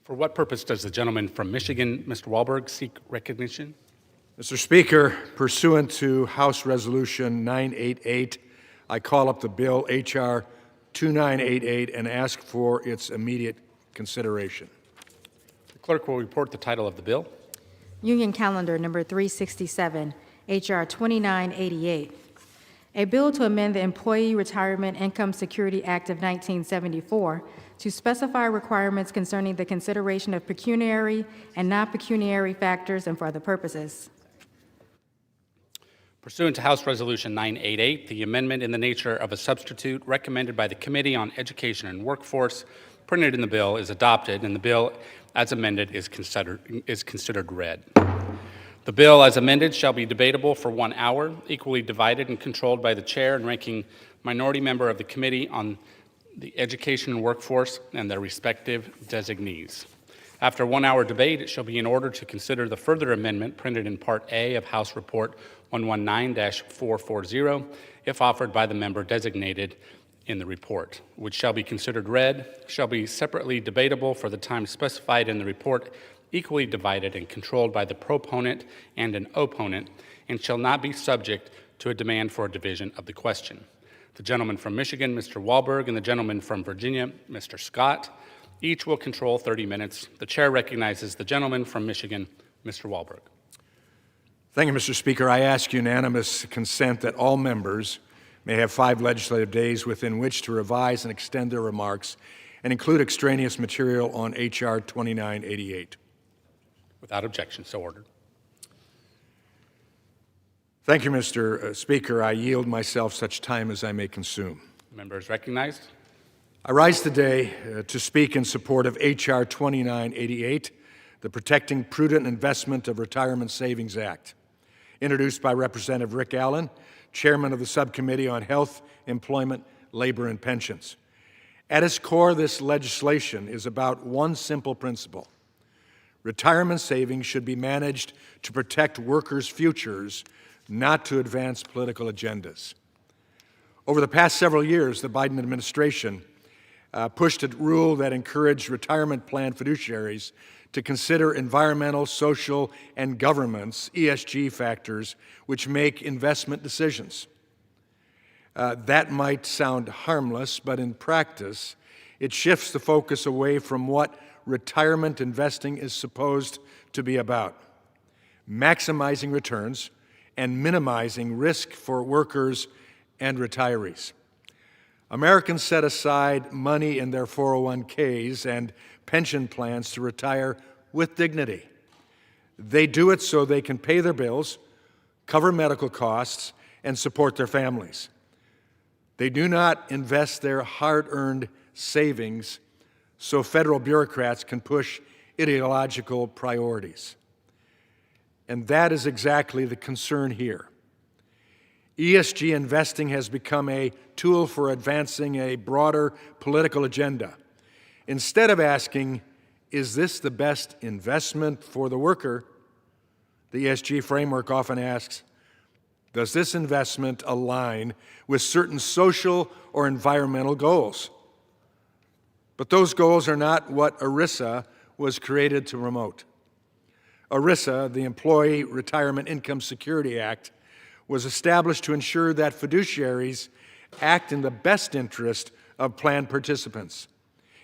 For what purpose does the gentleman from Michigan, Mr. Wahlberg, seek recognition? Mr. Speaker, pursuant to House Resolution 988, I call up the bill H.R. 2988 and ask for its immediate consideration. The clerk will report the title of the bill. Union Calendar Number 367, H.R. 2988. A bill to amend the Employee Retirement Income Security Act of 1974 to specify requirements concerning the consideration of pecuniary and non-pecuniary factors and for other purposes. Pursuant to House Resolution 988, the amendment in the nature of a substitute recommended by the Committee on Education and Workforce printed in the bill is adopted, and the bill as amended is considered read. The bill as amended shall be debatable for 1 hour, equally divided and controlled by the chair and ranking minority member of the Committee on the Education and Workforce and their respective designees. After 1 hour debate, it shall be in order to consider the further amendment printed in Part A of House Report 119-440, if offered by the member designated in the report, which shall be considered read, shall be separately debatable for the time specified in the report, equally divided and controlled by the proponent and an opponent, and shall not be subject to a demand for a division of the question. The gentleman from Michigan, Mr. Wahlberg, and the gentleman from Virginia, Mr. Scott, each will control 30 minutes. The chair recognizes the gentleman from Michigan, Mr. Wahlberg. Thank you, Mr. Speaker. I ask unanimous consent that all members may have 5 legislative days within which to revise and extend their remarks and include extraneous material on H.R. 2988. Without objection, so ordered. Thank you, Mr. Speaker. I yield myself such time as I may consume. The member is recognized. I rise today to speak in support of H.R. 2988, the Protecting Prudent Investment of Retirement Savings Act, introduced by Representative Rick Allen, Chairman of the Subcommittee on Health, Employment, Labor, and Pensions. At its core, this legislation is about one simple principle. Retirement savings should be managed to protect workers' futures, not to advance political agendas. Over the past several years, the Biden administration pushed a rule that encouraged retirement plan fiduciaries to consider environmental, social, and governance, ESG factors, which make investment decisions. That might sound harmless, but in practice, it shifts the focus away from what retirement investing is supposed to be about: maximizing returns and minimizing risk for workers and retirees. Americans set aside money in their 401ks and pension plans to retire with dignity. They do it so they can pay their bills, cover medical costs, and support their families. They do not invest their hard-earned savings so federal bureaucrats can push ideological priorities. And that is exactly the concern here. ESG investing has become a tool for advancing a broader political agenda. Instead of asking, is this the best investment for the worker, the ESG framework often asks, does this investment align with certain social or environmental goals? But those goals are not what ERISA was created to promote. ERISA, the Employee Retirement Income Security Act, was established to ensure that fiduciaries act in the best interest of plan participants.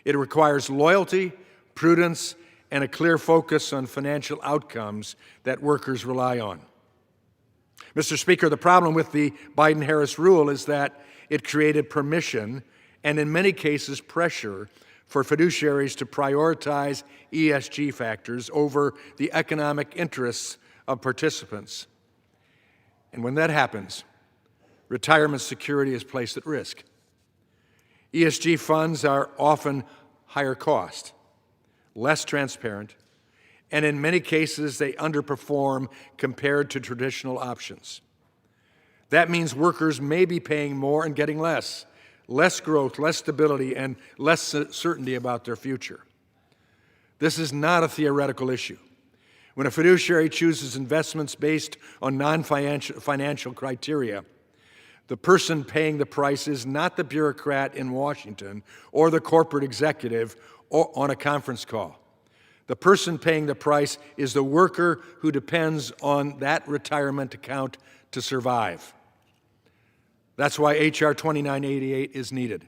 It requires loyalty, prudence, and a clear focus on financial outcomes that workers rely on. Mr. Speaker, the problem with the Biden-Harris rule is that it created permission and, in many cases, pressure for fiduciaries to prioritize ESG factors over the economic interests of participants. And when that happens, retirement security is placed at risk. ESG funds are often higher cost, less transparent, and in many cases they underperform compared to traditional options. That means workers may be paying more and getting less growth, less stability, and less certainty about their future. This is not a theoretical issue. When a fiduciary chooses investments based on non-financial criteria, the person paying the price is not the bureaucrat in Washington or the corporate executive or on a conference call. The person paying the price is the worker who depends on that retirement account to survive. That's why H.R. 2988 is needed.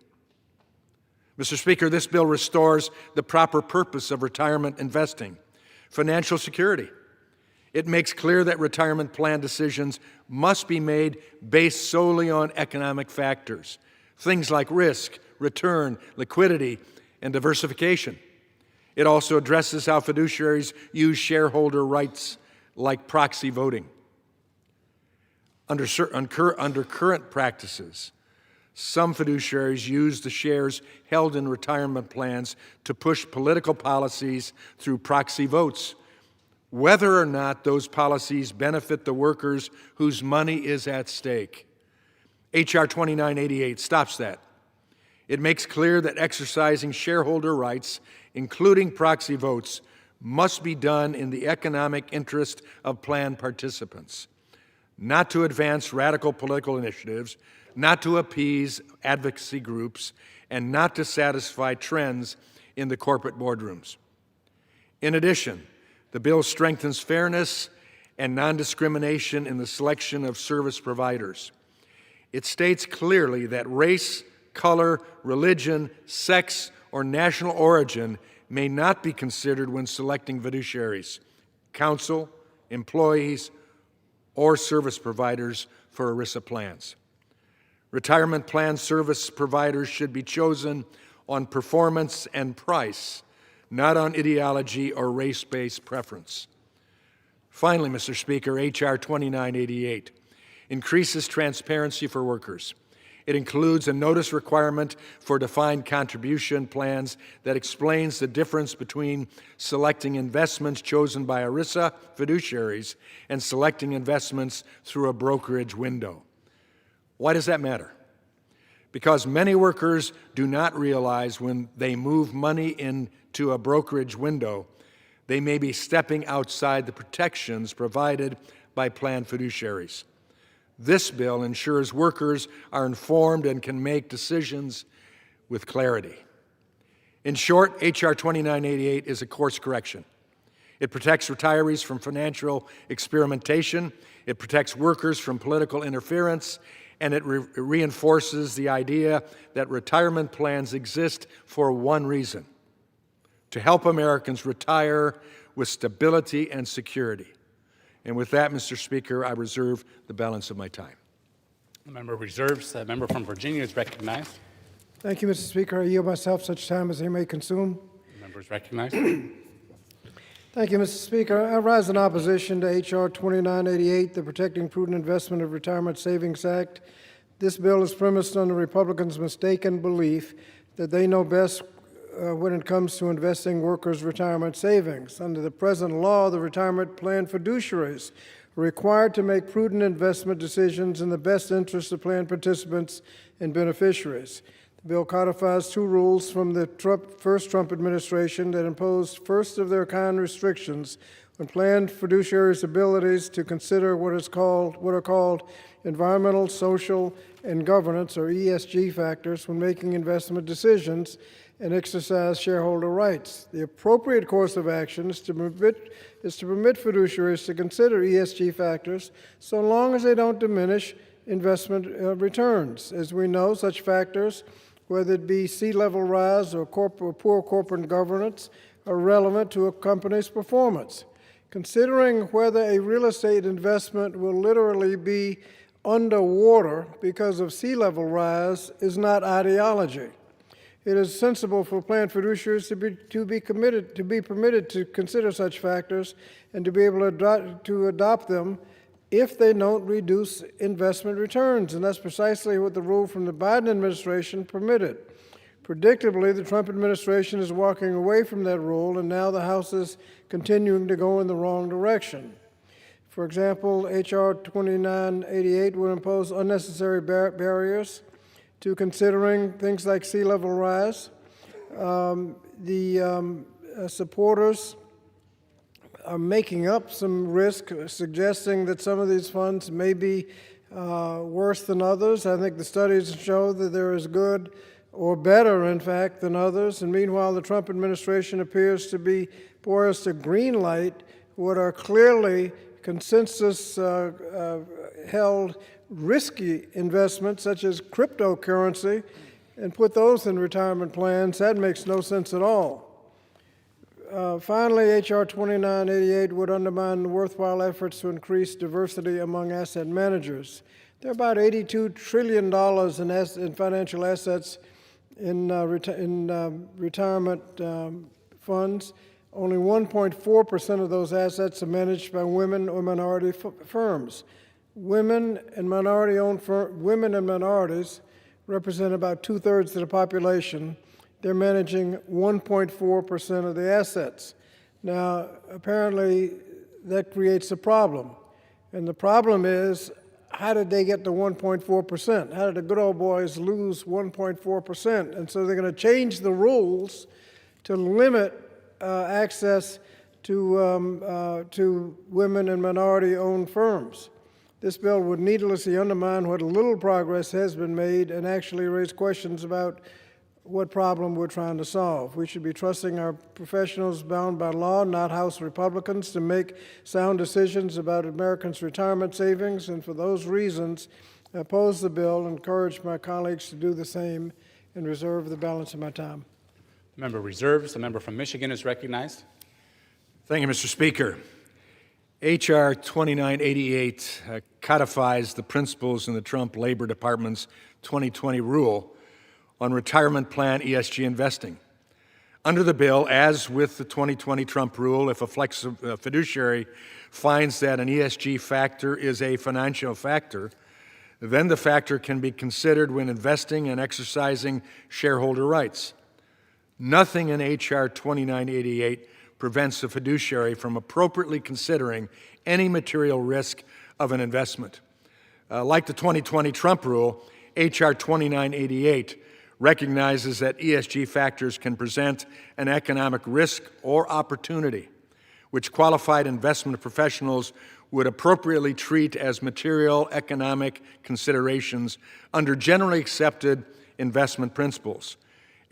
Mr. Speaker, this bill restores the proper purpose of retirement investing, financial security. It makes clear that retirement plan decisions must be made based solely on economic factors, things like risk, return, liquidity, and diversification. It also addresses how fiduciaries use shareholder rights like proxy voting. Under current practices, some fiduciaries use the shares held in retirement plans to push political policies through proxy votes, whether or not those policies benefit the workers whose money is at stake. H.R. 2988 stops that. It makes clear that exercising shareholder rights, including proxy votes, must be done in the economic interest of plan participants, not to advance radical political initiatives, not to appease advocacy groups, and not to satisfy trends in the corporate boardrooms. In addition, the bill strengthens fairness and non-discrimination in the selection of service providers. It states clearly that race, color, religion, sex, or national origin may not be considered when selecting fiduciaries, counsel, employees, or service providers for ERISA plans. Retirement plan service providers should be chosen on performance and price, not on ideology or race-based preference. Finally, Mr. Speaker, H.R. 2988 increases transparency for workers. It includes a notice requirement for defined contribution plans that explains the difference between selecting investments chosen by ERISA fiduciaries and selecting investments through a brokerage window. Why does that matter? Because many workers do not realize when they move money into a brokerage window, they may be stepping outside the protections provided by plan fiduciaries. This bill ensures workers are informed and can make decisions with clarity. In short, H.R. 2988 is a course correction. It protects retirees from financial experimentation, it protects workers from political interference, and it reinforces the idea that retirement plans exist for one reason: to help Americans retire with stability and security. And with that, Mr. Speaker, I reserve the balance of my time. The member reserves. The member from Virginia is recognized. Thank you, Mr. Speaker. I yield myself such time as he may consume. The member is recognized. Thank you, Mr. Speaker. I rise in opposition to H.R. 2988, the Protecting Prudent Investment of Retirement Savings Act. This bill is premised on the Republicans' mistaken belief that they know best when it comes to investing workers' retirement savings. Under the present law, the retirement plan fiduciaries are required to make prudent investment decisions in the best interest of plan participants and beneficiaries. The bill codifies two rules from the first Trump administration that imposed first-of-their-kind restrictions on plan fiduciaries' abilities to consider what are called environmental, social, and governance, or ESG factors, when making investment decisions and exercise shareholder rights. The appropriate course of action is to permit fiduciaries to consider ESG factors so long as they don't diminish investment returns. As we know, such factors, whether it be C-level rise or poor corporate governance, are relevant to a company's performance. Considering whether a real estate investment will literally be underwater because of sea level rise is not ideology. It is sensible for plan fiduciaries to be permitted to consider such factors and to be able to adopt them if they don't reduce investment returns, and that's precisely what the rule from the Biden administration permitted. Predictably, the Trump administration is walking away from that rule, and now the House is continuing to go in the wrong direction. For example, H.R. 2988 would impose unnecessary barriers to considering things like sea level rise. Supporters are making up some risk, suggesting that some of these funds may be worse than others. I think the studies show that there is good or better, in fact, than others. And meanwhile, the Trump administration appears to be poised to greenlight what are clearly consensus-held risky investments, such as cryptocurrency, and put those in retirement plans. That makes no sense at all. Finally, H.R. 2988 would undermine the worthwhile efforts to increase diversity among asset managers. There are about $82 trillion in financial assets in retirement funds. Only 1.4% of those assets are managed by women or minority firms. Women and minorities represent about 2/3 of the population. They're managing 1.4% of the assets. Now, apparently, that creates a problem. And the problem is, how did they get to 1.4%? How did the good old boys lose 1.4%? And so they're going to change the rules to limit access to women and minority-owned firms. This bill would needlessly undermine what little progress has been made and actually raise questions about what problem we're trying to solve. We should be trusting our professionals bound by law, not House Republicans, to make sound decisions about Americans' retirement savings. And for those reasons, I oppose the bill and encourage my colleagues to do the same and reserve the balance of my time. The member reserves. The member from Michigan is recognized. Thank you, Mr. Speaker. H.R. 2988 codifies the principles in the Trump Labor Department's 2020 rule on retirement plan ESG investing. Under the bill, as with the 2020 Trump rule, if a fiduciary finds that an ESG factor is a financial factor, then the factor can be considered when investing and exercising shareholder rights. Nothing in H.R. 2988 prevents a fiduciary from appropriately considering any material risk of an investment. Like the 2020 Trump rule, H.R. 2988 recognizes that ESG factors can present an economic risk or opportunity, which qualified investment professionals would appropriately treat as material economic considerations under generally accepted investment principles.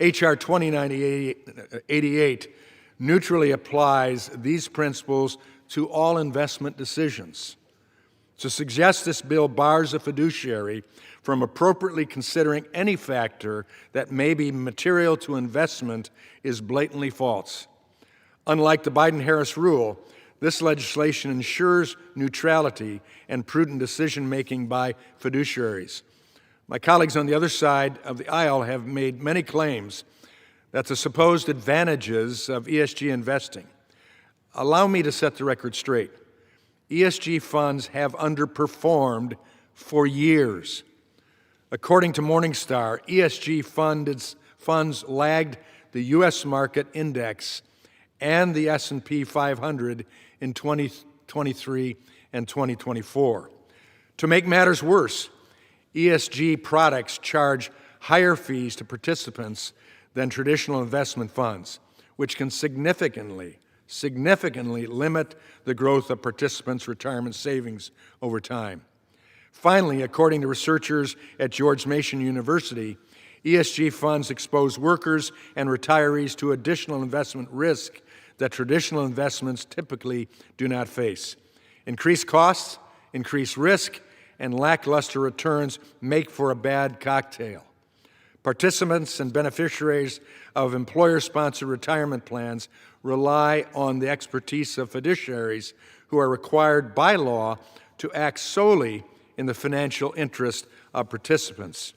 H.R. 2988 neutrally applies these principles to all investment decisions. To suggest this bill bars a fiduciary from appropriately considering any factor that may be material to investment is blatantly false. Unlike the Biden-Harris rule, this legislation ensures neutrality and prudent decision-making by fiduciaries. My colleagues on the other side of the aisle have made many claims that the supposed advantages of ESG investing. Allow me to set the record straight. ESG funds have underperformed for years. According to Morningstar, ESG funds lagged the U.S. market index and the S&P 500 in 2023 and 2024. To make matters worse, ESG products charge higher fees to participants than traditional investment funds, which can significantly limit the growth of participants' retirement savings over time. Finally, according to researchers at George Mason University, ESG funds expose workers and retirees to additional investment risk that traditional investments typically do not face. Increased costs, increased risk, and lackluster returns make for a bad cocktail. Participants and beneficiaries of employer-sponsored retirement plans rely on the expertise of fiduciaries who are required by law to act solely in the financial interest of participants.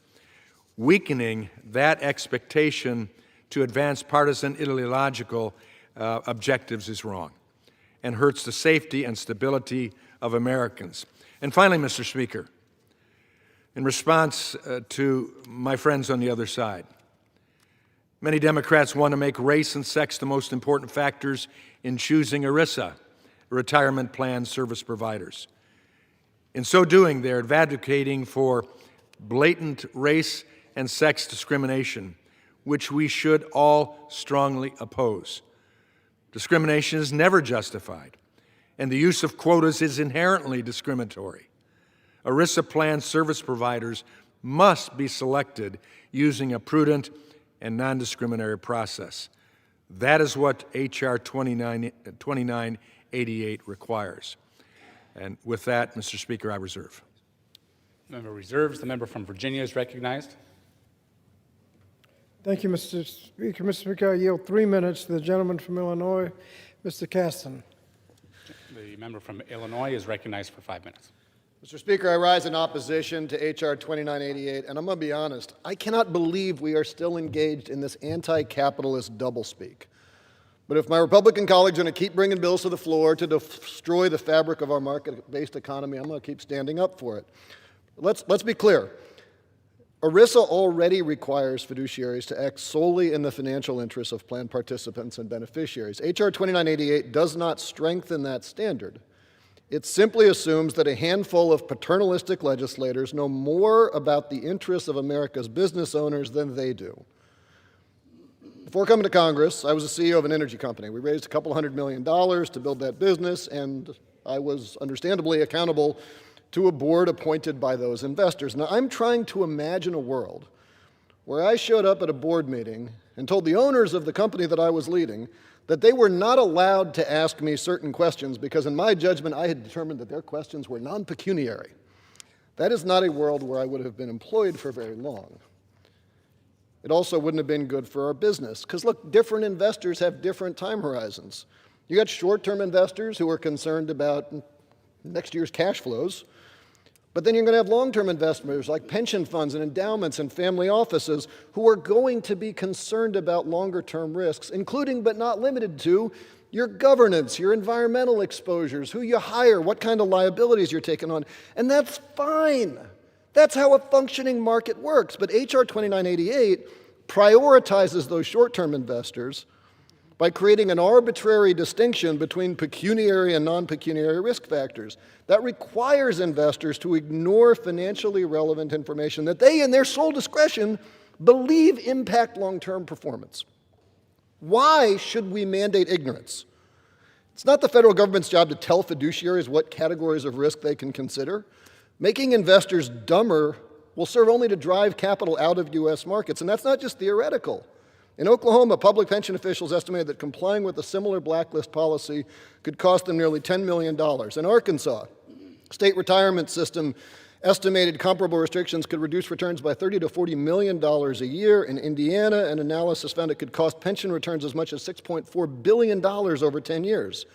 Weakening that expectation to advance partisan ideological objectives is wrong and hurts the safety and stability of Americans. And finally, Mr. Speaker, in response to my friends on the other side, many Democrats want to make race and sex the most important factors in choosing ERISA, retirement plan service providers. In so doing, they're advocating for blatant race and sex discrimination, which we should all strongly oppose. Discrimination is never justified, and the use of quotas is inherently discriminatory. ERISA plan service providers must be selected using a prudent and non-discriminatory process. That is what H.R. 2988 requires. And with that, Mr. Speaker, I reserve. Member reserves. The member from Virginia is recognized. Thank you, Mr. Speaker. Mr. Speaker, I yield 3 minutes to the gentleman from Illinois, Mr. Caston. The member from Illinois is recognized for 5 minutes. Mr. Speaker, I rise in opposition to H.R. 2988, and I'm going to be honest, I cannot believe we are still engaged in this anti-capitalist doublespeak. But if my Republican colleagues are going to keep bringing bills to the floor to destroy the fabric of our market-based economy, I'm going to keep standing up for it. Let's be clear. ERISA already requires fiduciaries to act solely in the financial interests of plan participants and beneficiaries. H.R. 2988 does not strengthen that standard. It simply assumes that a handful of paternalistic legislators know more about the interests of America's business owners than they do. Before coming to Congress, I was the CEO of an energy company. We raised a couple $100 million to build that business, and I was understandably accountable to a board appointed by those investors. Now, I'm trying to imagine a world where I showed up at a board meeting and told the owners of the company that I was leading that they were not allowed to ask me certain questions because, in my judgment, I had determined that their questions were non-pecuniary. That is not a world where I would have been employed for very long. It also wouldn't have been good for our business because, look, different investors have different time horizons. You got short-term investors who are concerned about next year's cash flows, but then you're going to have long-term investors like pension funds and endowments and family offices who are going to be concerned about longer-term risks, including but not limited to your governance, your environmental exposures, who you hire, what kind of liabilities you're taking on. And that's fine. That's how a functioning market works. But H.R. 2988 prioritizes those short-term investors by creating an arbitrary distinction between pecuniary and non-pecuniary risk factors. That requires investors to ignore financially relevant information that they, in their sole discretion, believe impact long-term performance. Why should we mandate ignorance? It's not the federal government's job to tell fiduciaries what categories of risk they can consider. Making investors dumber will serve only to drive capital out of U.S. markets, and that's not just theoretical. In Oklahoma, public pension officials estimated that complying with a similar blacklist policy could cost them nearly $10 million. In Arkansas, state retirement system estimated comparable restrictions could reduce returns by $30 to $40 million a year. In Indiana, an analysis found it could cost pension returns as much as $6.4 billion over 10 years.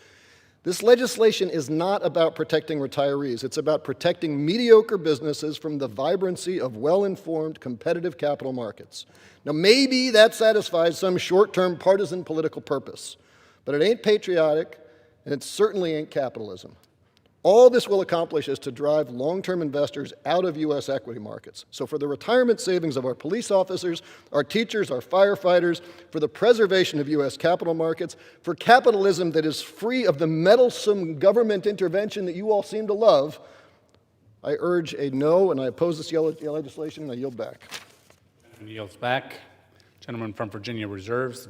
This legislation is not about protecting retirees. It's about protecting mediocre businesses from the vibrancy of well-informed, competitive capital markets. Now, maybe that satisfies some short-term partisan political purpose, but it ain't patriotic, and it certainly ain't capitalism. All this will accomplish is to drive long-term investors out of U.S. equity markets. So for the retirement savings of our police officers, our teachers, our firefighters, for the preservation of U.S. capital markets, for capitalism that is free of the meddlesome government intervention that you all seem to love, I urge a no, and I oppose this legislation, and I yield back. And yields back. Gentleman from Virginia reserves.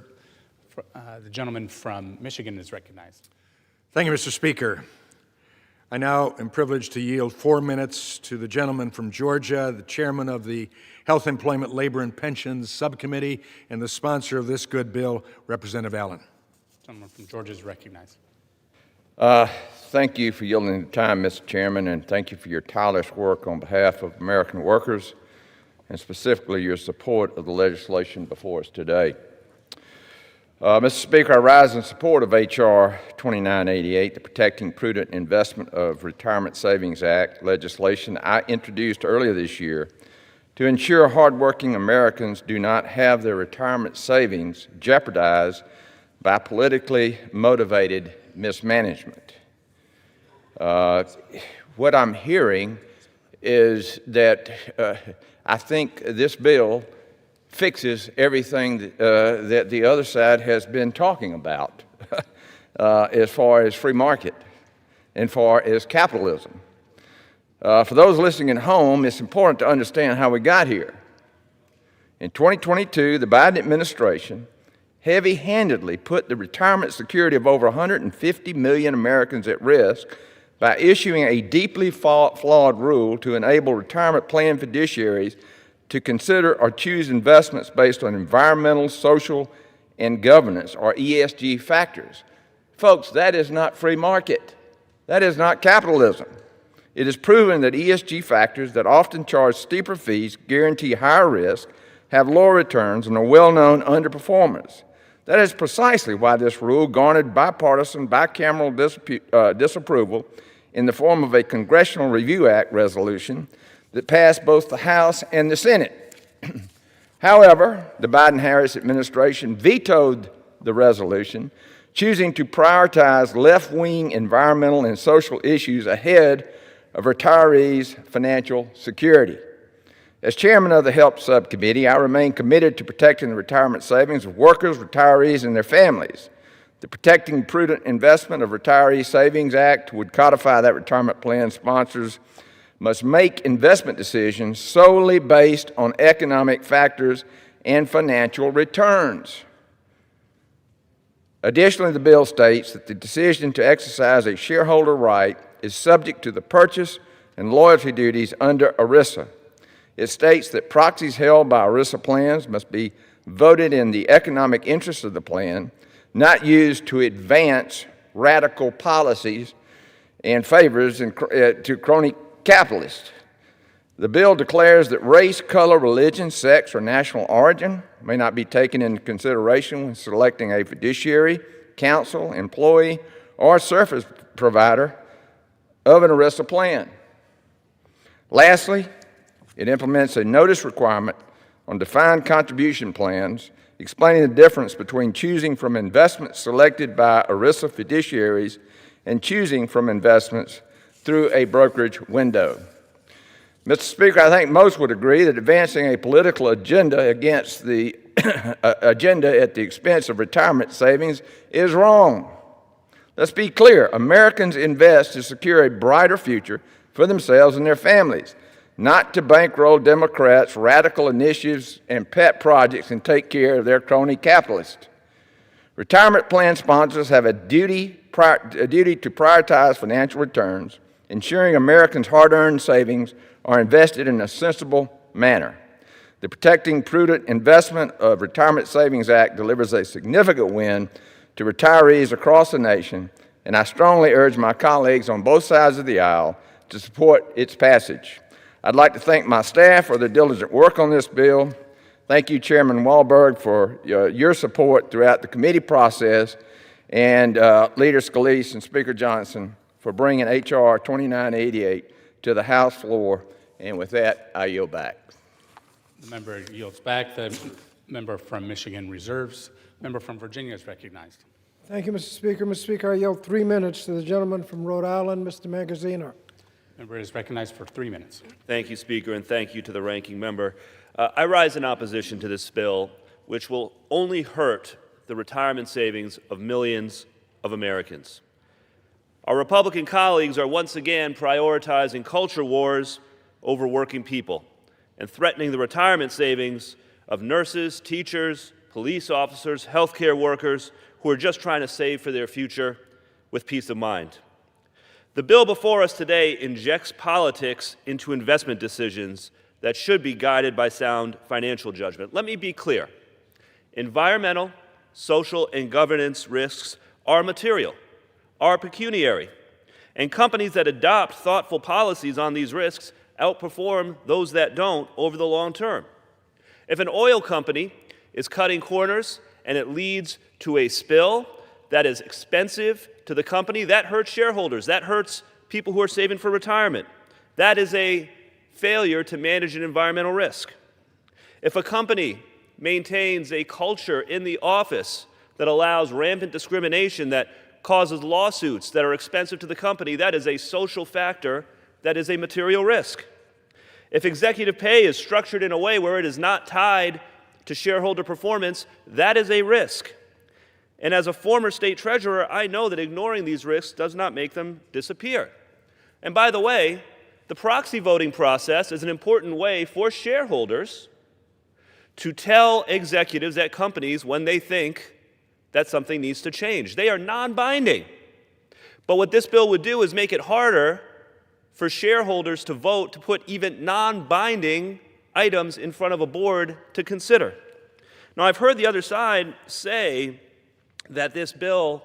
The gentleman from Michigan is recognized. Thank you, Mr. Speaker. I now am privileged to yield 4 minutes to the gentleman from Georgia, the chairman of the Health, Employment, Labor, and Pensions Subcommittee, and the sponsor of this good bill, Representative Allen. Gentleman from Georgia is recognized. Thank you for yielding the time, Mr. Chairman, and thank you for your tireless work on behalf of American workers, and specifically your support of the legislation before us today. Mr. Speaker, I rise in support of H.R. 2988, the Protecting Prudent Investment of Retirement Savings Act legislation I introduced earlier this year to ensure hardworking Americans do not have their retirement savings jeopardized by politically motivated mismanagement. What I'm hearing is that I think this bill fixes everything that the other side has been talking about as far as free market and far as capitalism. For those listening at home, it's important to understand how we got here. In 2022, the Biden administration heavy-handedly put the retirement security of over 150 million Americans at risk by issuing a deeply flawed rule to enable retirement plan fiduciaries to consider or choose investments based on environmental, social, and governance, or ESG factors. Folks, that is not free market. That is not capitalism. It is proven that ESG factors that often charge steeper fees, guarantee higher risk, have lower returns, and are well-known underperformers. That is precisely why this rule garnered bipartisan, bicameral disapproval in the form of a Congressional Review Act resolution that passed both the House and the Senate. However, the Biden-Harris administration vetoed the resolution, choosing to prioritize left-wing environmental and social issues ahead of retirees' financial security. As chairman of the Health Subcommittee, I remain committed to protecting the retirement savings of workers, retirees, and their families. The Protecting Prudent Investment of Retiree Savings Act would codify that retirement plan sponsors must make investment decisions solely based on economic factors and financial returns. Additionally, the bill states that the decision to exercise a shareholder right is subject to the purchase and loyalty duties under ERISA. It states that proxies held by ERISA plans must be voted in the economic interest of the plan, not used to advance radical policies and favors to crony capitalists. The bill declares that race, color, religion, sex, or national origin may not be taken into consideration when selecting a fiduciary, counsel, employee, or service provider of an ERISA plan. Lastly, it implements a notice requirement on defined contribution plans, explaining the difference between choosing from investments selected by ERISA fiduciaries and choosing from investments through a brokerage window. Mr. Speaker, I think most would agree that advancing a political agenda against the agenda at the expense of retirement savings is wrong. Let's be clear. Americans invest to secure a brighter future for themselves and their families, not to bankroll Democrats' radical initiatives and pet projects and take care of their crony capitalists. Retirement plan sponsors have a duty to prioritize financial returns, ensuring Americans' hard-earned savings are invested in a sensible manner. The Protecting Prudent Investment of Retirement Savings Act delivers a significant win to retirees across the nation, and I strongly urge my colleagues on both sides of the aisle to support its passage. I'd like to thank my staff for their diligent work on this bill. Thank you, Chairman Wahlberg, for your support throughout the committee process, and Leader Scalise and Speaker Johnson for bringing H.R. 2988 to the House floor. And with that, I yield back. The member yields back. The member from Michigan reserves. Member from Virginia is recognized. Thank you, Mr. Speaker. Mr. Speaker, I yield 3 minutes to the gentleman from Rhode Island, Mr. Magaziner. Member is recognized for 3 minutes. Thank you, Speaker, and thank you to the ranking member. I rise in opposition to this bill, which will only hurt the retirement savings of millions of Americans. Our Republican colleagues are once again prioritizing culture wars over working people and threatening the retirement savings of nurses, teachers, police officers, healthcare workers who are just trying to save for their future with peace of mind. The bill before us today injects politics into investment decisions that should be guided by sound financial judgment. Let me be clear. Environmental, social, and governance risks are material, are pecuniary, and companies that adopt thoughtful policies on these risks outperform those that don't over the long term. If an oil company is cutting corners and it leads to a spill that is expensive to the company, that hurts shareholders, that hurts people who are saving for retirement. That is a failure to manage an environmental risk. If a company maintains a culture in the office that allows rampant discrimination that causes lawsuits that are expensive to the company, that is a social factor that is a material risk. If executive pay is structured in a way where it is not tied to shareholder performance, that is a risk. And as a former state treasurer, I know that ignoring these risks does not make them disappear. And by the way, the proxy voting process is an important way for shareholders to tell executives at companies when they think that something needs to change. They are non-binding. But what this bill would do is make it harder for shareholders to vote to put even non-binding items in front of a board to consider. Now, I've heard the other side say that this bill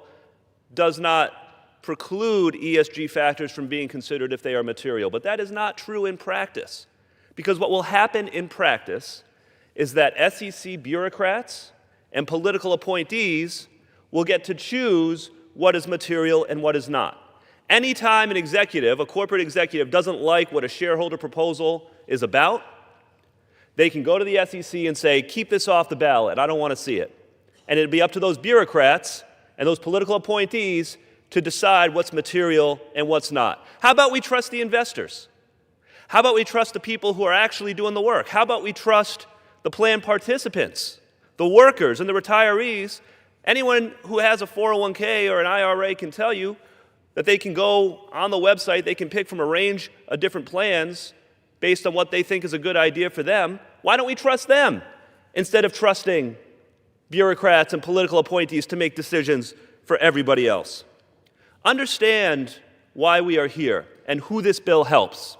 does not preclude ESG factors from being considered if they are material, but that is not true in practice. Because what will happen in practice is that SEC bureaucrats and political appointees will get to choose what is material and what is not. Anytime an executive, a corporate executive, doesn't like what a shareholder proposal is about, they can go to the SEC and say, keep this off the ballot, I don't want to see it. And it'd be up to those bureaucrats and those political appointees to decide what's material and what's not. How about we trust the investors? How about we trust the people who are actually doing the work? How about we trust the plan participants, the workers and the retirees? Anyone who has a 401k or an IRA can tell you that they can go on the website, they can pick from a range of different plans based on what they think is a good idea for them. Why don't we trust them instead of trusting bureaucrats and political appointees to make decisions for everybody else? Understand why we are here and who this bill helps.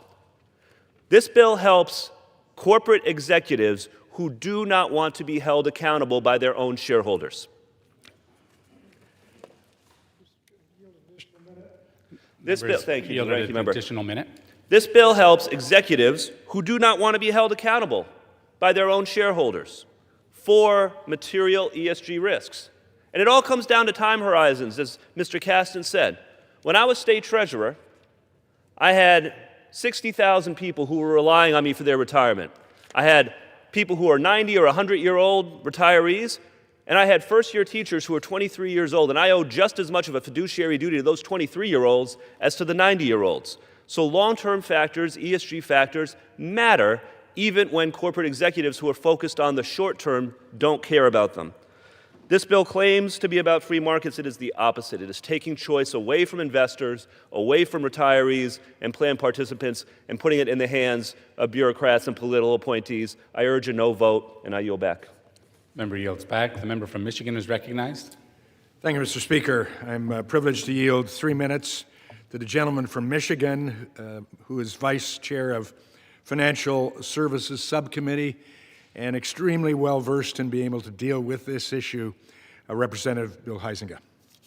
This bill helps corporate executives who do not want to be held accountable by their own shareholders. This bill, thank you, ranking member. Additional minute. This bill helps executives who do not want to be held accountable by their own shareholders for material ESG risks. And it all comes down to time horizons, as Mr. Kasten said. When I was state treasurer, I had 60,000 people who were relying on me for their retirement. I had people who are 90 or 100-year-old retirees, and I had first-year teachers who were 23 years old, and I owed just as much of a fiduciary duty to those 23-year-olds as to the 90-year-olds. So long-term factors, ESG factors, matter even when corporate executives who are focused on the short term don't care about them. This bill claims to be about free markets. It is the opposite. It is taking choice away from investors, away from retirees and plan participants, and putting it in the hands of bureaucrats and political appointees. I urge a no vote, and I yield back. Member yields back. The member from Michigan is recognized. Thank you, Mr. Speaker. I'm privileged to yield 3 minutes to the gentleman from Michigan, who is Vice Chair of Financial Services Subcommittee and extremely well-versed in being able to deal with this issue, Representative Bill Huizenga.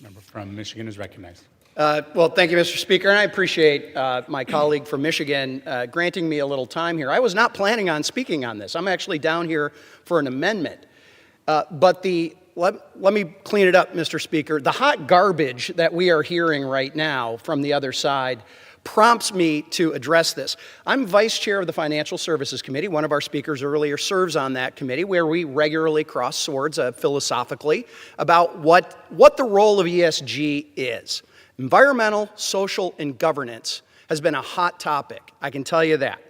Member from Michigan is recognized. Well, thank you, Mr. Speaker, and I appreciate my colleague from Michigan granting me a little time here. I was not planning on speaking on this. I'm actually down here for an amendment. But let me clean it up, Mr. Speaker. The hot garbage that we are hearing right now from the other side prompts me to address this. I'm vice chair of the Financial Services Committee. One of our speakers earlier serves on that committee, where we regularly cross swords philosophically about what the role of ESG is. Environmental, social, and governance has been a hot topic, I can tell you that.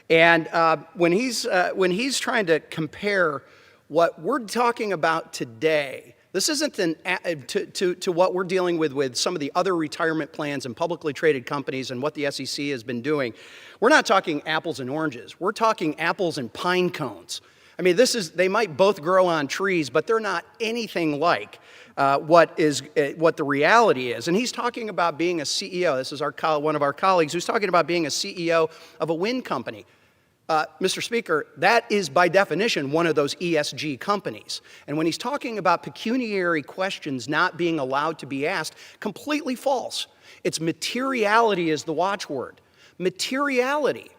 And when he's trying to compare what we're talking about today, this isn't to what we're dealing with some of the other retirement plans and publicly traded companies and what the SEC has been doing. We're not talking apples and oranges. We're talking apples and pine cones. I mean, they might both grow on trees, but they're not anything like what the reality is. And he's talking about being a CEO. This is one of our colleagues who's talking about being a CEO of a wind company. Mr. Speaker, that is by definition one of those ESG companies. And when he's talking about pecuniary questions not being allowed to be asked, completely false. It's materiality is the watchword. Materiality.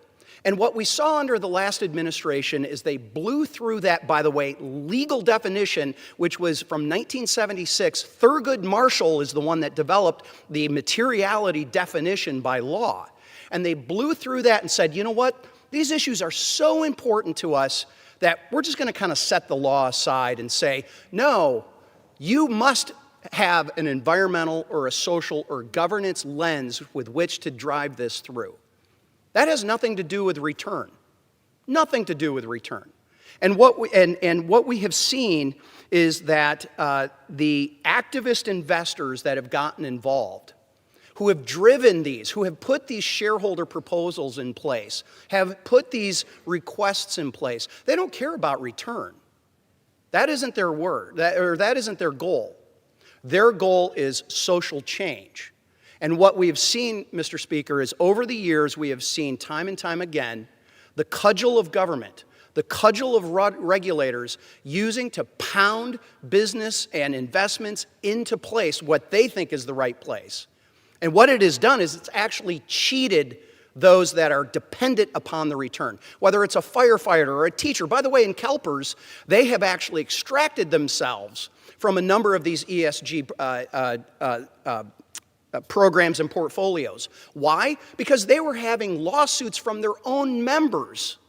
And what we saw under the last administration is they blew through that, by the way, legal definition, which was from 1976. Thurgood Marshall is the one that developed the materiality definition by law. And they blew through that and said, you know what? These issues are so important to us that we're just going to kind of set the law aside and say, no, you must have an environmental or a social or governance lens with which to drive this through. That has nothing to do with return. Nothing to do with return. And what we have seen is that the activist investors that have gotten involved, who have driven these, who have put these shareholder proposals in place, have put these requests in place, they don't care about return. That isn't their word, that isn't their goal. Their goal is social change. And what we have seen, Mr. Speaker, is over the years we have seen time and time again the cudgel of government, the cudgel of regulators using to pound business and investments into place what they think is the right place. And what it has done is it's actually cheated those that are dependent upon the return, whether it's a firefighter or a teacher. By the way, in CalPERS, they have actually extracted themselves from a number of these ESG programs and portfolios. Why? Because they were having lawsuits from their own members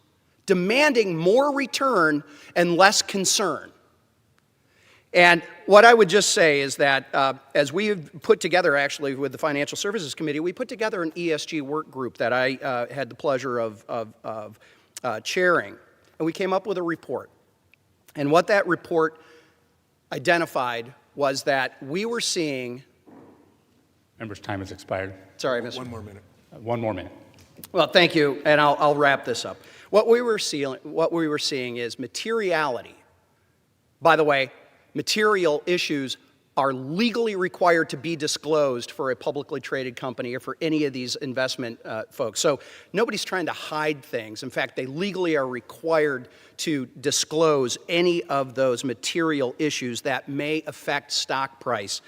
demanding more return and less concern. And what I would just say is that as we've put together, actually, with the Financial Services Committee, we put together an ESG work group that I had the pleasure of chairing, and we came up with a report. And what that report identified was that we were seeing... Member's time has expired. Sorry, Mr. One more minute. One more minute. Well, thank you, and I'll wrap this up. What we were seeing is materiality. By the way, material issues are legally required to be disclosed for a publicly traded company or for any of these investment folks. So nobody's trying to hide things. In fact, they legally are required to disclose any of those material issues that may affect stock price.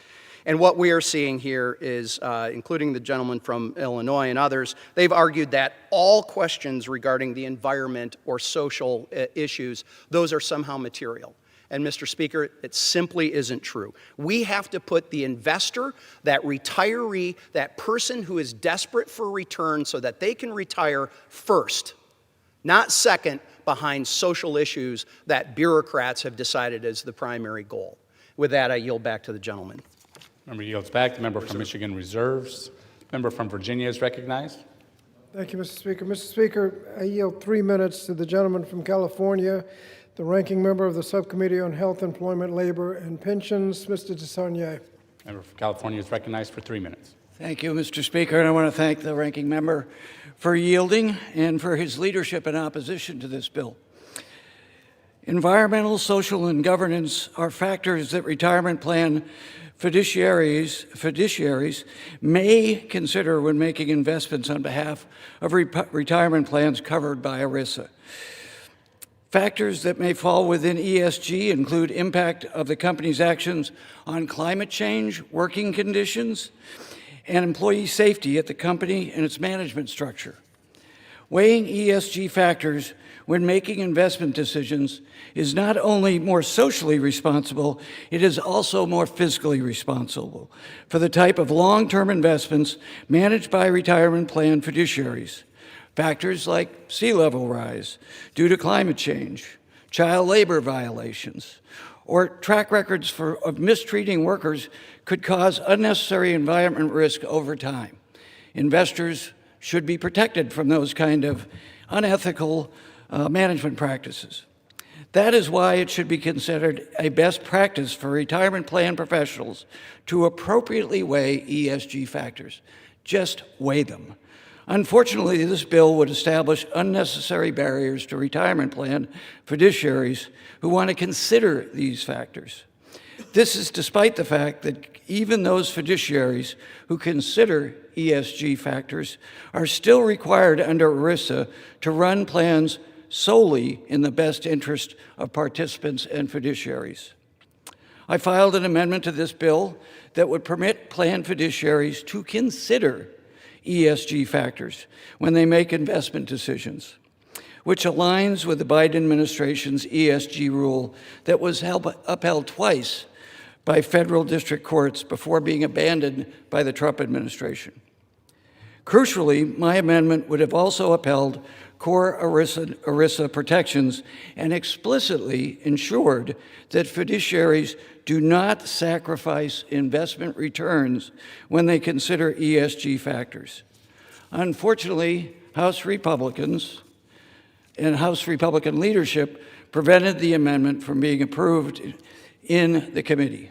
And what we are seeing here is, including the gentleman from Illinois and others, they've argued that all questions regarding the environment or social issues, those are somehow material. And Mr. Speaker, it simply isn't true. We have to put the investor, that retiree, that person who is desperate for return so that they can retire first, not second behind social issues that bureaucrats have decided is the primary goal. With that, I yield back to the gentleman. Member yields back. The member from Michigan reserves. Member from Virginia is recognized. Thank you, Mr. Speaker. Mr. Speaker, I yield 3 minutes to the gentleman from California, the ranking member of the Subcommittee on Health, Employment, Labor, and Pensions, Mr. DeSaulnier. Member from California is recognized for 3 minutes. Thank you, Mr. Speaker, and I want to thank the ranking member for yielding and for his leadership in opposition to this bill. Environmental, social, and governance are factors that retirement plan fiduciaries may consider when making investments on behalf of retirement plans covered by ERISA. Factors that may fall within ESG include impact of the company's actions on climate change, working conditions, and employee safety at the company and its management structure. Weighing ESG factors when making investment decisions is not only more socially responsible, it is also more fiscally responsible for the type of long-term investments managed by retirement plan fiduciaries. Factors like sea level rise due to climate change, child labor violations, or track records of mistreating workers could cause unnecessary environment risk over time. Investors should be protected from those kind of unethical management practices. That is why it should be considered a best practice for retirement plan professionals to appropriately weigh ESG factors. Just weigh them. Unfortunately, this bill would establish unnecessary barriers to retirement plan fiduciaries who want to consider these factors. This is despite the fact that even those fiduciaries who consider ESG factors are still required under ERISA to run plans solely in the best interest of participants and fiduciaries. I filed an amendment to this bill that would permit plan fiduciaries to consider ESG factors when they make investment decisions, which aligns with the Biden administration's ESG rule that was upheld twice by federal district courts before being abandoned by the Trump administration. Crucially, my amendment would have also upheld core ERISA protections and explicitly ensured that fiduciaries do not sacrifice investment returns when they consider ESG factors. Unfortunately, House Republicans and House Republican leadership prevented the amendment from being approved in the committee.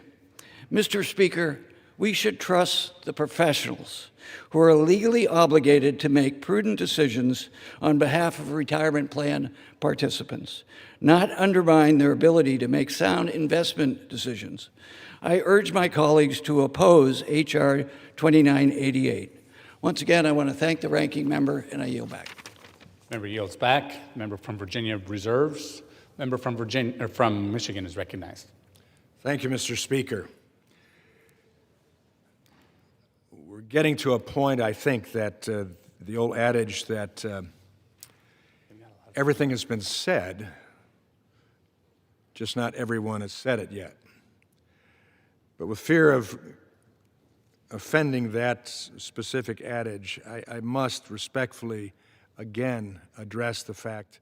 Mr. Speaker, We should trust the professionals who are legally obligated to make prudent decisions on behalf of retirement plan participants, not undermine their ability to make sound investment decisions. I urge my colleagues to oppose H.R. 2988. Once again, I want to thank the ranking member, and I yield back. Member yields back. Member from Virginia reserves. Member from Michigan is recognized. Thank you, Mr. Speaker. We're getting to a point, I think, that the old adage that everything has been said, just not everyone has said it yet. But with fear of offending that specific adage, I must respectfully again address the fact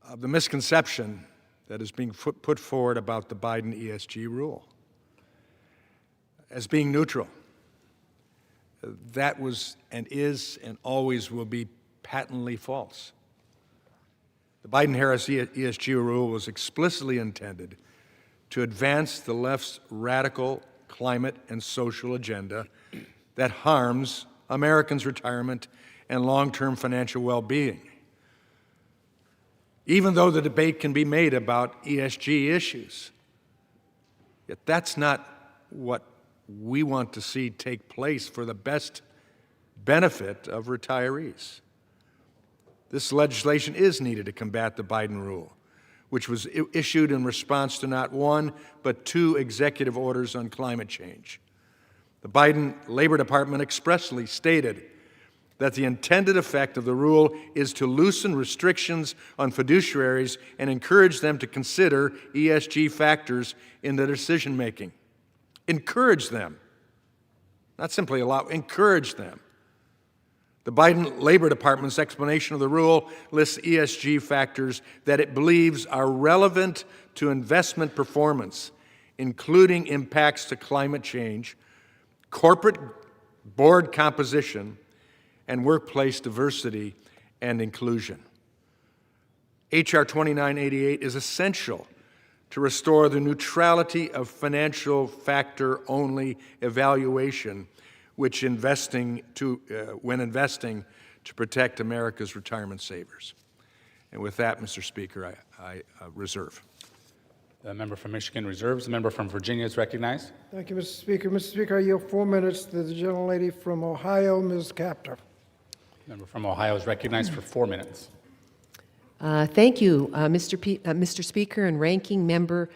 of the misconception that is being put forward about the Biden ESG rule as being neutral. That was and is and always will be patently false. The Biden-Harris ESG rule was explicitly intended to advance the left's radical climate and social agenda that harms Americans' retirement and long-term financial well-being. Even though the debate can be made about ESG issues, yet that's not what we want to see take place for the best benefit of retirees. This legislation is needed to combat the Biden rule, which was issued in response to not one, but two executive orders on climate change. The Biden Labor Department expressly stated that the intended effect of the rule is to loosen restrictions on fiduciaries and encourage them to consider ESG factors in their decision-making. Encourage them, not simply allow, encourage them. The Biden Labor Department's explanation of the rule lists ESG factors that it believes are relevant to investment performance, including impacts to climate change, corporate board composition, and workplace diversity and inclusion. H.R. 2988 is essential to restore the neutrality of financial factor-only evaluation when investing to protect America's retirement savers. And with that, Mr. Speaker, I reserve. The member from Michigan reserves. The member from Virginia is recognized. Thank you, Mr. Speaker. Mr. Speaker, I yield 4 minutes to the gentlelady from Ohio, Ms. Capter. The member from Ohio is recognized for 4 minutes. Thank you, Mr. Speaker and Ranking Member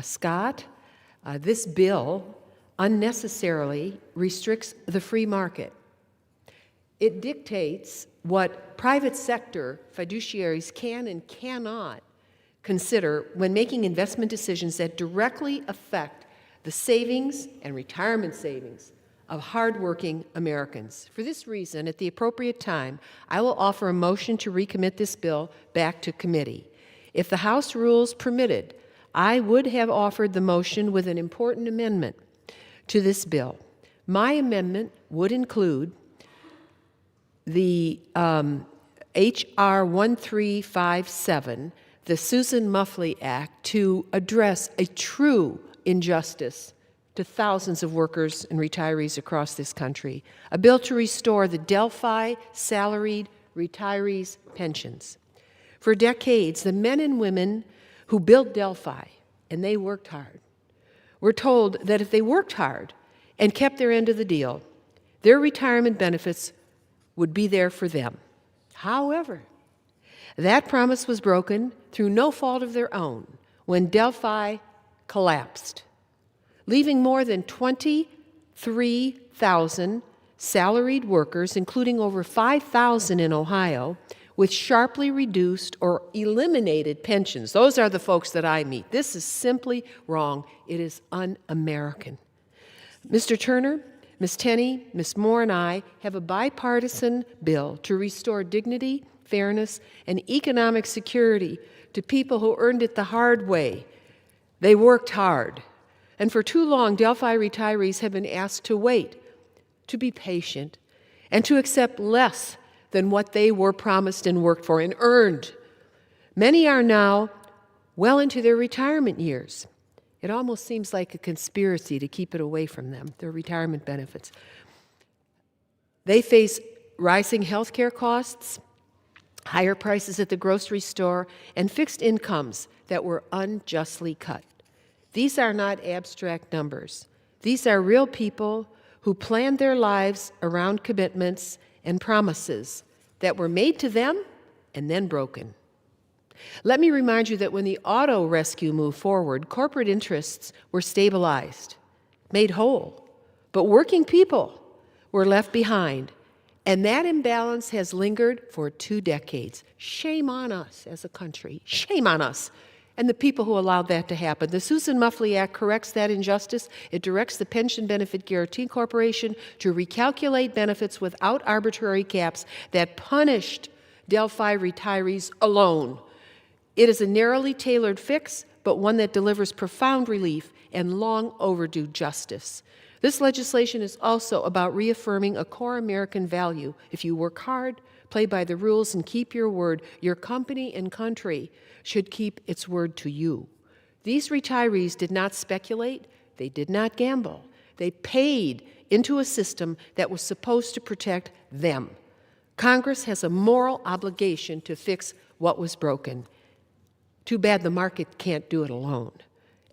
Scott. This bill unnecessarily restricts the free market. It dictates what private sector fiduciaries can and cannot consider when making investment decisions that directly affect the savings and retirement savings of hardworking Americans. For this reason, at the appropriate time, I will offer a motion to recommit this bill back to committee. If the House rules permitted, I would have offered the motion with an important amendment to this bill. My amendment would include the H.R. 1357, the Susan Muffley Act, to address a true injustice to thousands of workers and retirees across this country, a bill to restore the Delphi salaried retirees' pensions. For decades, the men and women who built Delphi, and they worked hard, were told that if they worked hard and kept their end of the deal, their retirement benefits would be there for them. However, that promise was broken through no fault of their own when Delphi collapsed, leaving more than 23,000 salaried workers, including over 5,000 in Ohio, with sharply reduced or eliminated pensions. Those are the folks that I meet. This is simply wrong. It is un-American. Mr. Turner, Ms. Tenney, Ms. Moore, and I have a bipartisan bill to restore dignity, fairness, and economic security to people who earned it the hard way. They worked hard. And for too long, Delphi retirees have been asked to wait, to be patient, and to accept less than what they were promised and worked for and earned. Many are now well into their retirement years. It almost seems like a conspiracy to keep it away from them, their retirement benefits. They face rising health care costs, higher prices at the grocery store, and fixed incomes that were unjustly cut. These are not abstract numbers. These are real people who planned their lives around commitments and promises that were made to them and then broken. Let me remind you that when the auto rescue moved forward, corporate interests were stabilized, made whole, but working people were left behind. And that imbalance has lingered for 2 decades. Shame on us as a country. Shame on us and the people who allowed that to happen. The Susan Muffley Act corrects that injustice. It directs the Pension Benefit Guaranty Corporation to recalculate benefits without arbitrary caps that punished Delphi retirees alone. It is a narrowly tailored fix, but one that delivers profound relief and long overdue justice. This legislation is also about reaffirming a core American value. If you work hard, play by the rules, and keep your word, your company and country should keep its word to you. These retirees did not speculate. They did not gamble. They paid into a system that was supposed to protect them. Congress has a moral obligation to fix what was broken. Too bad the market can't do it alone.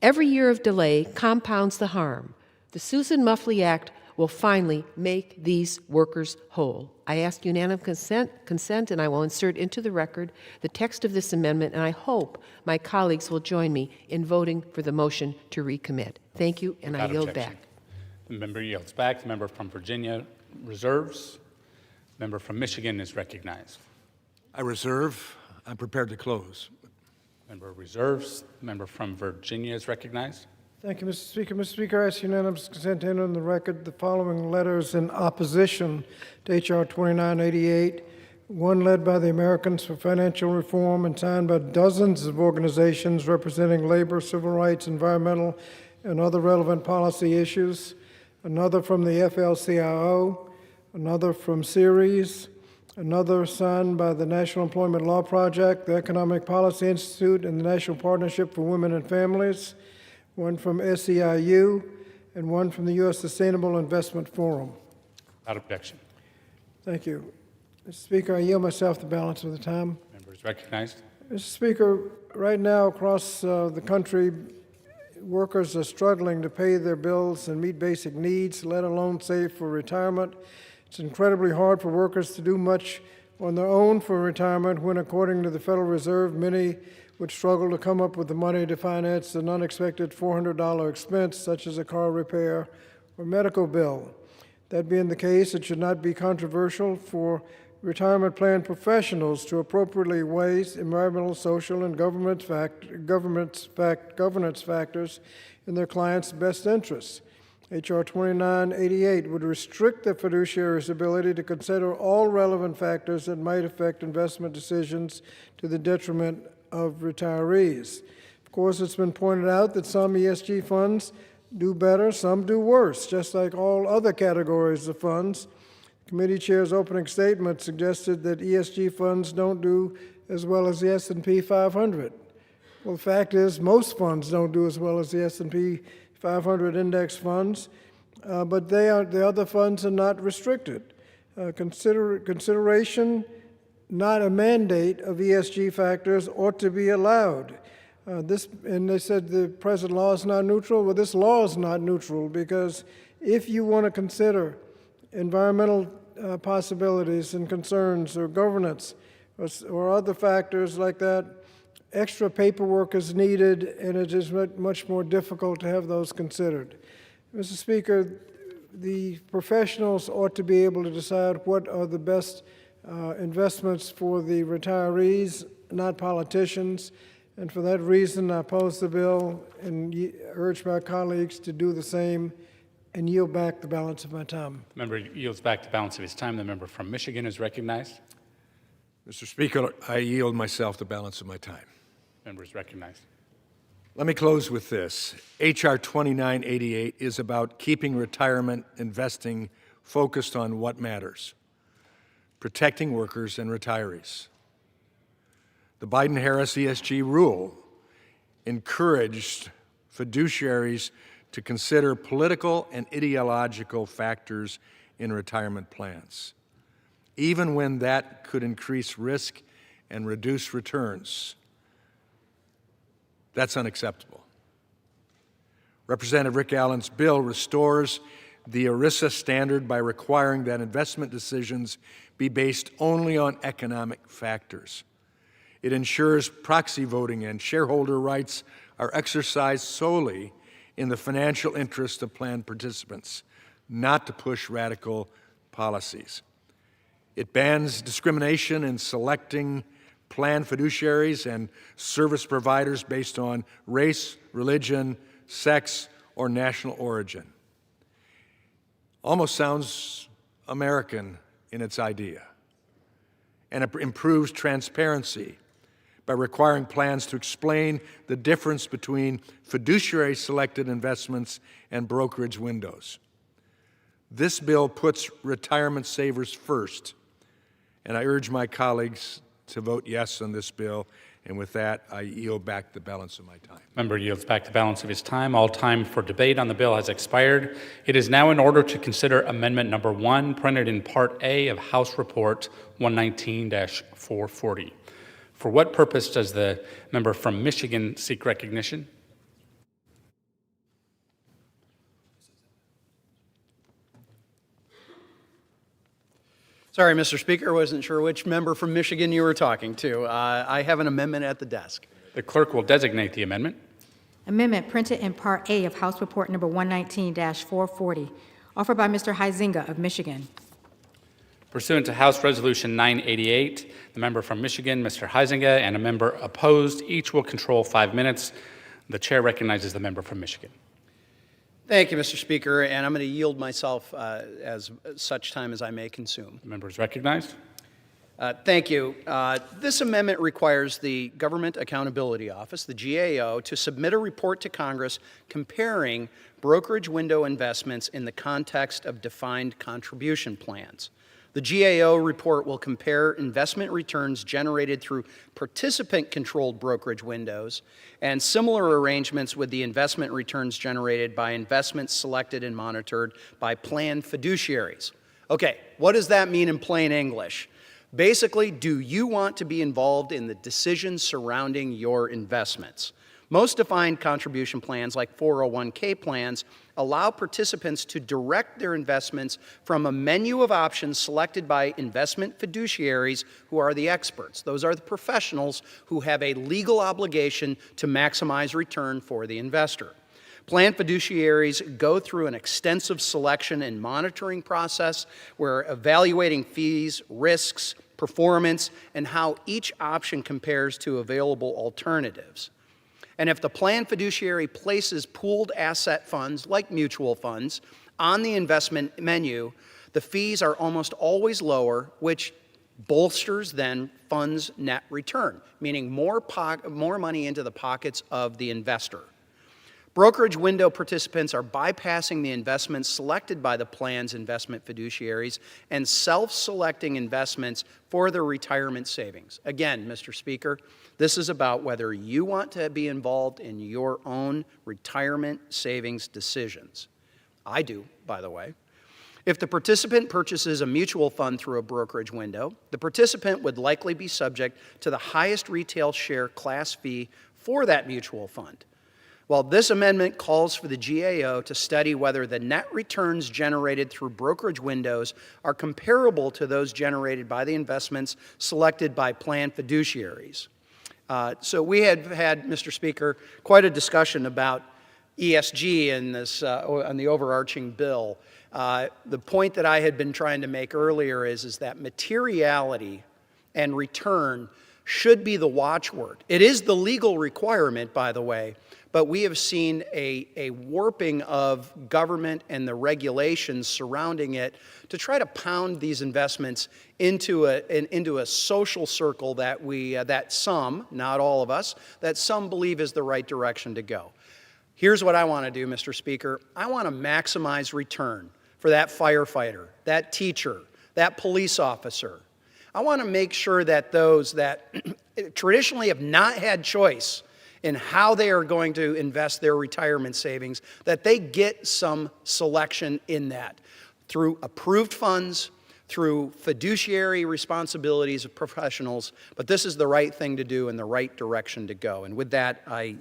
Every year of delay compounds the harm. The Susan Muffley Act will finally make these workers whole. I ask unanimous consent, and I will insert into the record the text of this amendment, and I hope my colleagues will join me in voting for the motion to recommit. Thank you, and I yield back. The member yields back. The member from Virginia reserves. The member from Michigan is recognized. I reserve. I'm prepared to close. Member reserves. The member from Virginia is recognized. Thank you, Mr. Speaker. Mr. Speaker, I ask unanimous consent to enter on the record the following letters in opposition to H.R. 2988, one led by the Americans for Financial Reform and signed by dozens of organizations representing labor, civil rights, environmental, and other relevant policy issues, another from the FL-CIO, another from Ceres, another signed by the National Employment Law Project, the Economic Policy Institute, and the National Partnership for Women and Families, one from SEIU, and one from the U.S. Sustainable Investment Forum. Without objection. Thank you. Mr. Speaker, I yield myself the balance of the time. Member is recognized. Mr. Speaker, right now across the country, workers are struggling to pay their bills and meet basic needs, let alone save for retirement. It's incredibly hard for workers to do much on their own for retirement when, according to the Federal Reserve, many would struggle to come up with the money to finance an unexpected $400 expense, such as a car repair or medical bill. That being the case, it should not be controversial for retirement plan professionals to appropriately weigh environmental, social, and governance factors in their clients' best interests. H.R. 2988 would restrict the fiduciary's ability to consider all relevant factors that might affect investment decisions to the detriment of retirees. Of course, it's been pointed out that some ESG funds do better, some do worse, just like all other categories of funds. The committee chair's opening statement suggested that ESG funds don't do as well as the S&P 500. Well, the fact is most funds don't do as well as the S&P 500 index funds, but the other funds are not restricted. Consideration, not a mandate, of ESG factors ought to be allowed. And they said the present law is not neutral. Well, this law is not neutral because if you want to consider environmental possibilities and concerns or governance or other factors like that, extra paperwork is needed, and it is much more difficult to have those considered. Mr. Speaker, the professionals ought to be able to decide what are the best investments for the retirees, not politicians. And for that reason, I oppose the bill and urge my colleagues to do the same and yield back the balance of my time. The member yields back the balance of his time. The member from Michigan is recognized. Mr. Speaker, I yield myself the balance of my time. Member is recognized. Let me close with this. H.R. 2988 is about keeping retirement investing focused on what matters: protecting workers and retirees. The Biden-Harris ESG rule encouraged fiduciaries to consider political and ideological factors in retirement plans, even when that could increase risk and reduce returns. That's unacceptable. Representative Rick Allen's bill restores the ERISA standard by requiring that investment decisions be based only on economic factors. It ensures proxy voting and shareholder rights are exercised solely in the financial interest of plan participants, not to push radical policies. It bans discrimination in selecting plan fiduciaries and service providers based on race, religion, sex, or national origin. Almost sounds American in its idea. And it improves transparency by requiring plans to explain the difference between fiduciary selected investments and brokerage windows. This bill puts retirement savers first, and I urge my colleagues to vote yes on this bill. And with that, I yield back the balance of my time. Member yields back the balance of his time. All time for debate on the bill has expired. It is now in order to consider Amendment Number 1, printed in Part A of House Report 119-440. For what purpose does the member from Michigan seek recognition? Sorry, Mr. Speaker, I wasn't sure which member from Michigan you were talking to. I have an amendment at the desk. The clerk will designate the amendment. Amendment printed in Part A of House Report Number 119-440, offered by Mr. Huizenga of Michigan. Pursuant to House Resolution 988, the member from Michigan, Mr. Huizenga, and a member opposed, each will control 5 minutes. The chair recognizes the member from Michigan. Thank you, Mr. Speaker, and I'm going to yield myself as such time as I may consume. The member is recognized. Thank you. This amendment requires the Government Accountability Office, the GAO, to submit a report to Congress comparing brokerage window investments in the context of defined contribution plans. The GAO report will compare investment returns generated through participant-controlled brokerage windows and similar arrangements with the investment returns generated by investments selected and monitored by plan fiduciaries. Okay, what does that mean in plain English? Basically, do you want to be involved in the decisions surrounding your investments? Most defined contribution plans, like 401k plans, allow participants to direct their investments from a menu of options selected by investment fiduciaries who are the experts. Those are the professionals who have a legal obligation to maximize return for the investor. Plan fiduciaries go through an extensive selection and monitoring process where evaluating fees, risks, performance, and how each option compares to available alternatives. And if the plan fiduciary places pooled asset funds, like mutual funds, on the investment menu, the fees are almost always lower, which bolsters then funds net return, meaning more money into the pockets of the investor. Brokerage window participants are bypassing the investments selected by the plan's investment fiduciaries and self-selecting investments for their retirement savings. Again, Mr. Speaker, this is about whether you want to be involved in your own retirement savings decisions. I do, by the way. If the participant purchases a mutual fund through a brokerage window, the participant would likely be subject to the highest retail share class fee for that mutual fund. While this amendment calls for the GAO to study whether the net returns generated through brokerage windows are comparable to those generated by the investments selected by plan fiduciaries. So we had, Mr. Speaker, quite a discussion about ESG in this, on the overarching bill. The point that I had been trying to make earlier is that materiality and return should be the watchword. It is the legal requirement, by the way, but we have seen a warping of government and the regulations surrounding it to try to pound these investments into a social circle that some, not all of us, that some believe is the right direction to go. Here's what I want to do, Mr. Speaker. I want to maximize return for that firefighter, that teacher, that police officer. I want to make sure that those that traditionally have not had choice in how they are going to invest their retirement savings, that they get some selection in that through approved funds, through fiduciary responsibilities of professionals, but this is the right thing to do and the right direction to go. And with that, I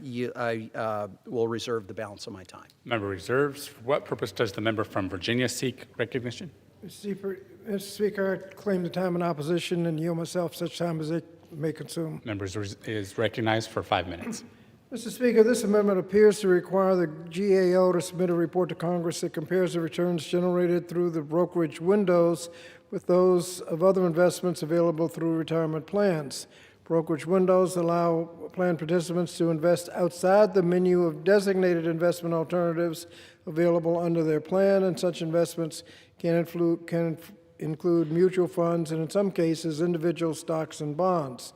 will reserve the balance of my time. Member reserves. For what purpose does the member from Virginia seek recognition? Mr. Speaker, I claim the time in opposition and yield myself such time as it may consume. Member is recognized for 5 minutes. Mr. Speaker, this amendment appears to require the GAO to submit a report to Congress that compares the returns generated through the brokerage windows with those of other investments available through retirement plans. Brokerage windows allow plan participants to invest outside the menu of designated investment alternatives available under their plan, and such investments can include mutual funds and, in some cases, individual stocks and bonds.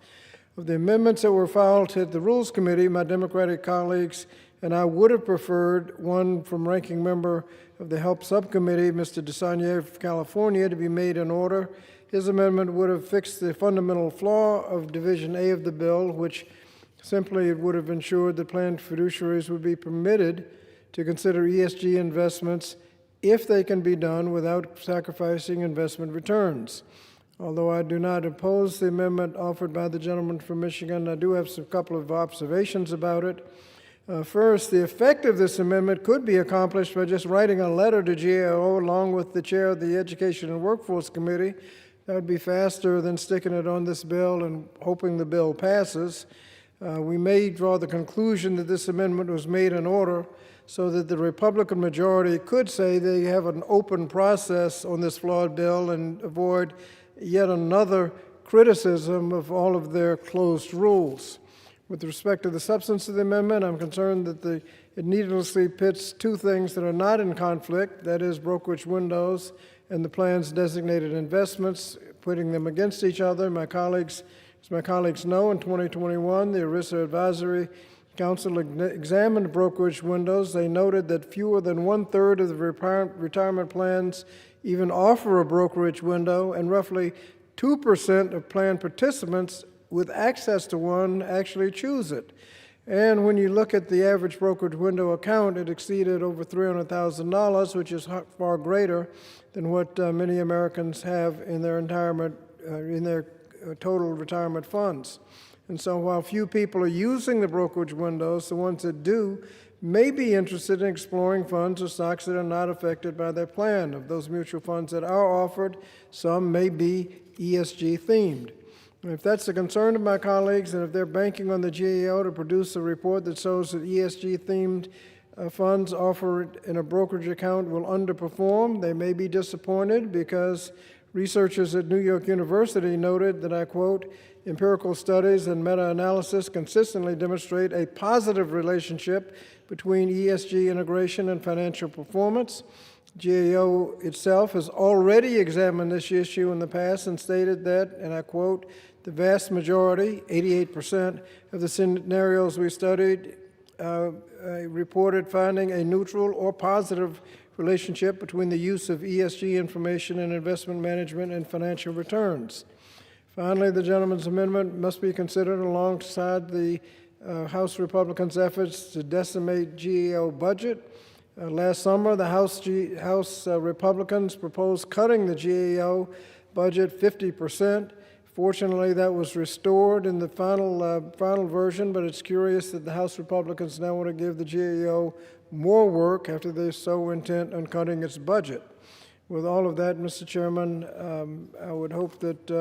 Of the amendments that were filed at the Rules Committee, my Democratic colleagues and I would have preferred one from Ranking Member of the Help Subcommittee, Mr. DeSagne of California, to be made in order. His amendment would have fixed the fundamental flaw of Division A of the bill, which simply would have ensured that planned fiduciaries would be permitted to consider ESG investments if they can be done without sacrificing investment returns. Although I do not oppose the amendment offered by the gentleman from Michigan, I do have a couple of observations about it. First, the effect of this amendment could be accomplished by just writing a letter to GAO along with the chair of the Education and Workforce Committee. That would be faster than sticking it on this bill and hoping the bill passes. We may draw the conclusion that this amendment was made in order so that the Republican majority could say they have an open process on this flawed bill and avoid yet another criticism of all of their closed rules. With respect to the substance of the amendment, I'm concerned that it needlessly pits two things that are not in conflict, that is brokerage windows and the plan's designated investments, putting them against each other. As my colleagues know, in 2021, the ERISA Advisory Council examined brokerage windows. They noted that fewer than 1/3 of the retirement plans even offer a brokerage window, and roughly 2% of plan participants with access to one actually choose it. And when you look at the average brokerage window account, it exceeded over $300,000, which is far greater than what many Americans have in their total retirement funds. And so while few people are using the brokerage windows, the ones that do may be interested in exploring funds or stocks that are not affected by their plan. Of those mutual funds that are offered, some may be ESG themed. And if that's the concern of my colleagues, and if they're banking on the GAO to produce a report that shows that ESG themed funds offered in a brokerage account will underperform, they may be disappointed because researchers at New York University noted that, I quote, empirical studies and meta-analysis consistently demonstrate a positive relationship between ESG integration and financial performance. GAO itself has already examined this issue in the past and stated that, and I quote, the vast majority, 88% of the scenarios we studied reported finding a neutral or positive relationship between the use of ESG information in investment management and financial returns. Finally, the gentleman's amendment must be considered alongside the House Republicans' efforts to decimate GAO budget. Last summer, the House Republicans proposed cutting the GAO budget 50%. Fortunately, that was restored in the final version, but it's curious that the House Republicans now want to give the GAO more work after they're so intent on cutting its budget. With all of that, Mr. Chairman, I would hope that,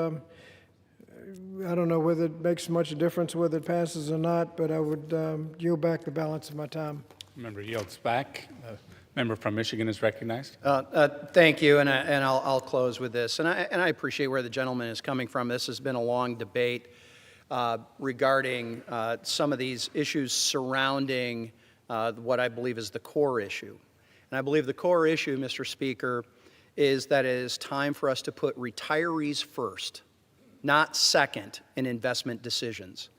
I don't know whether it makes much difference whether it passes or not, but I would yield back the balance of my time. Member yields back. Member from Michigan is recognized. Thank you, and I'll close with this. And I appreciate where the gentleman is coming from. This has been a long debate regarding some of these issues surrounding what I believe is the core issue. And I believe the core issue, Mr. Speaker, is that it is time for us to put retirees first, not second in investment decisions.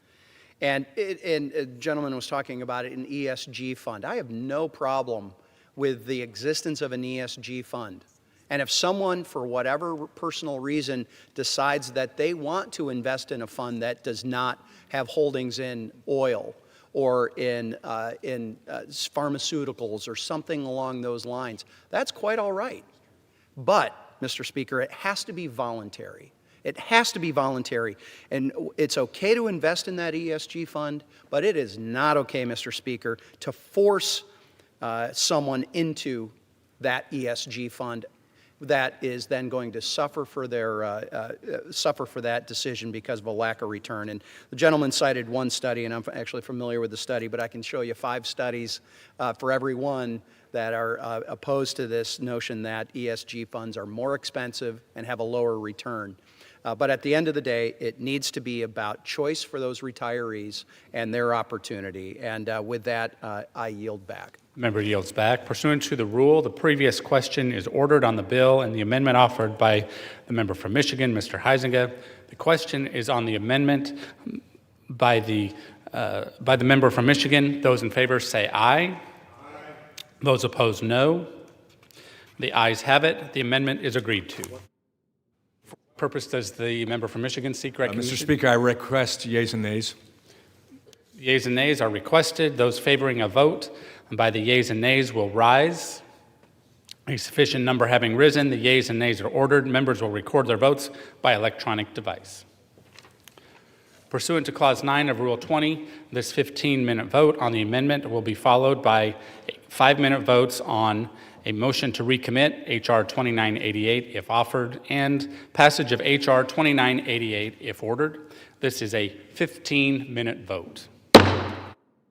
And a gentleman was talking about it, an ESG fund. I have no problem with the existence of an ESG fund. And if someone, for whatever personal reason, decides that they want to invest in a fund that does not have holdings in oil or in pharmaceuticals or something along those lines. That's quite all right. But, Mr. Speaker, it has to be voluntary. It has to be voluntary. And it's okay to invest in that ESG fund, but it is not okay, Mr. Speaker, to force someone into that ESG fund that is then going to suffer for that decision because of a lack of return. And the gentleman cited one study, and I'm actually familiar with the study, but I can show you 5 studies for every one that are opposed to this notion that ESG funds are more expensive and have a lower return. But at the end of the day, it needs to be about choice for those retirees and their opportunity. And with that, I yield back. Member yields back. Pursuant to the rule, the previous question is ordered on the bill and the amendment offered by the member from Michigan, Mr. Huizenga. The question is on the amendment by the member from Michigan. Those in favor say aye. Aye. Those opposed, no. The ayes have it. The amendment is agreed to. For what purpose does the member from Michigan seek recognition? Mr. Speaker, I request yeas and nays. Yeas and nays are requested. Those favoring a vote by the yeas and nays will rise. A sufficient number having risen, the yeas and nays are ordered. Members will record their votes by electronic device. Pursuant to Clause 9 of Rule 20, this 15-minute vote on the amendment will be followed by 5-minute votes on a motion to recommit H.R. 2988 if offered, and passage of H.R. 2988 if ordered. This is a 15-minute vote.